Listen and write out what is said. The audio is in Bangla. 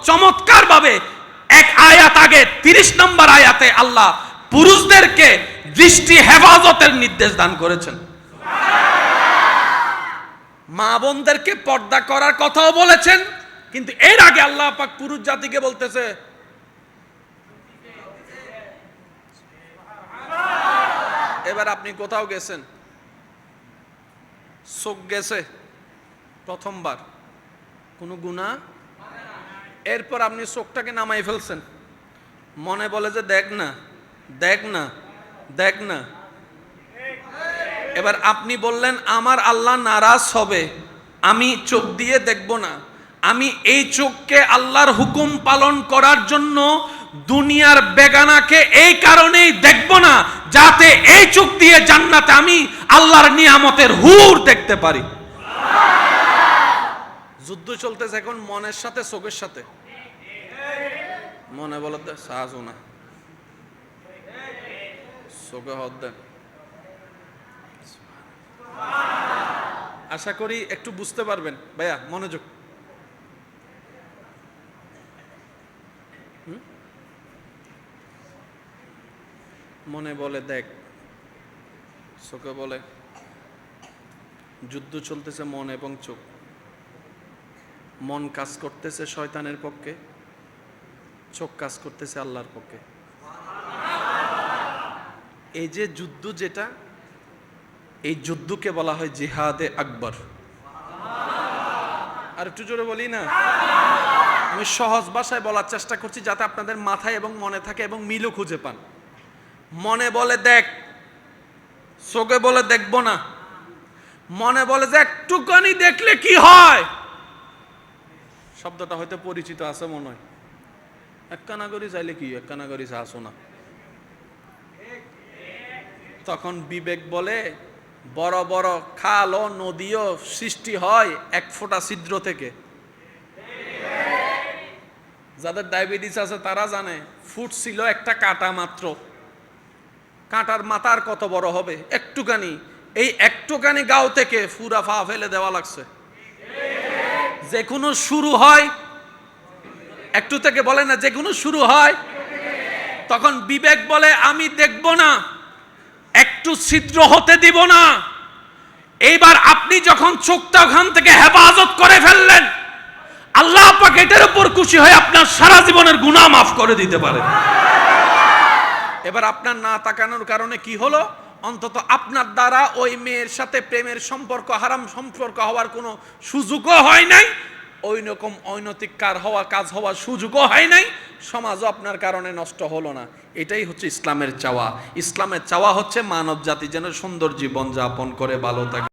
চমৎকার ভাবে এক আয়াত আগে 30 নম্বর আয়াতে আল্লাহ পুরুষদেরকে দৃষ্টি হেফাজতের নির্দেশ দান করেছেন। মা বোনদেরকে পর্দা করার কথাও বলেছেন, কিন্তু এর আগে আল্লাহ পাক পুরুষ জাতিকে বলতেছে এবার আপনি কোথাও গেছেন, চোখ গেছে প্রথমবার, কোনো গুনাহ, এরপর আপনি চোখটাকে নামাই ফেলছেন, মনে বলে যে দেখ না দেখ না দেখ না। এবার আপনি বললেন আমার আল্লাহ নারাজ হবে, আমি চোখ দিয়ে দেখব না, আমি এই চোখকে আল্লাহর হুকুম পালন করার জন্য দুনিয়ার বেগানাকে এই কারণেই দেখব না যাতে এই চোখ দিয়ে জান্নাতে আমি আল্লাহর নিয়ামতের হুর দেখতে পারি। যুদ্ধ চলতেছে এখন মনের সাথে চোখের সাথে। মনে বলে সাহায্য না, চোখে হদ দেন। আশা করি একটু বুঝতে পারবেন ভাইয়া, মনোযোগ। মনে বলে দেখ, চোখে বলে যুদ্ধ চলতেছে মন এবং চোখ। মন কাজ করতেছে শয়তানের পক্ষে, চোখ কাজ করতেছে আল্লাহর পক্ষে। এই যে যুদ্ধ, যেটা এই যুদ্ধকে বলা হয় জিহাদে আকবর। আর একটু জোরে বলি না, আমি সহজ ভাষায় বলার চেষ্টা করছি যাতে আপনাদের মাথায় এবং মনে থাকে এবং মিলও খুঁজে পান। মনে বলে দেখ, চোখে বলে দেখব না। মনে বলে যে একটুখানি দেখলে কি হয়, শব্দটা হয়তো পরিচিত আছে মনে হয়। এক কানাগরি চাইলে কি, এক কানাগরি চাষো না। তখন বিবেক বলে বড় বড় খাল ও নদীও সৃষ্টি হয় এক ফোঁটা ছিদ্র থেকে। যাদের ডায়াবেটিস আছে তারা জানে ফুট ছিল একটা কাঁটা মাত্র, কাঁটার মাথার কত বড় হবে, একটুখানি। এই একটুখানি গাও থেকে পুরা ফা ফেলে দেওয়া লাগছে। যে কোনো শুরু হয় একটু থেকে, বলে না, যে কোনো শুরু হয়। তখন বিবেক বলে আমি দেখব না, একটু ছিদ্র হতে দিব না। এইবার আপনি যখন চোখটা ওখান থেকে হেফাজত করে ফেললেন, আল্লাহ পাক এটার উপর খুশি হয়ে আপনার সারা জীবনের গুনাহ মাফ করে দিতে পারে। এবার আপনার না তাকানোর কারণে কি হলো, অন্তত আপনার দ্বারা ওই মেয়ের সাথে প্রেমের সম্পর্ক, হারাম সম্পর্ক হওয়ার কোনো সুযোগও হয় নাই, ওই রকম অনৈতিক কাজ হওয়ার সুযোগও হয় নাই, সমাজও আপনার কারণে নষ্ট হলো না। এটাই হচ্ছে ইসলামের চাওয়া। ইসলামের চাওয়া হচ্ছে মানব জাতি যেন সুন্দর জীবন যাপন করে ভালো থাকে।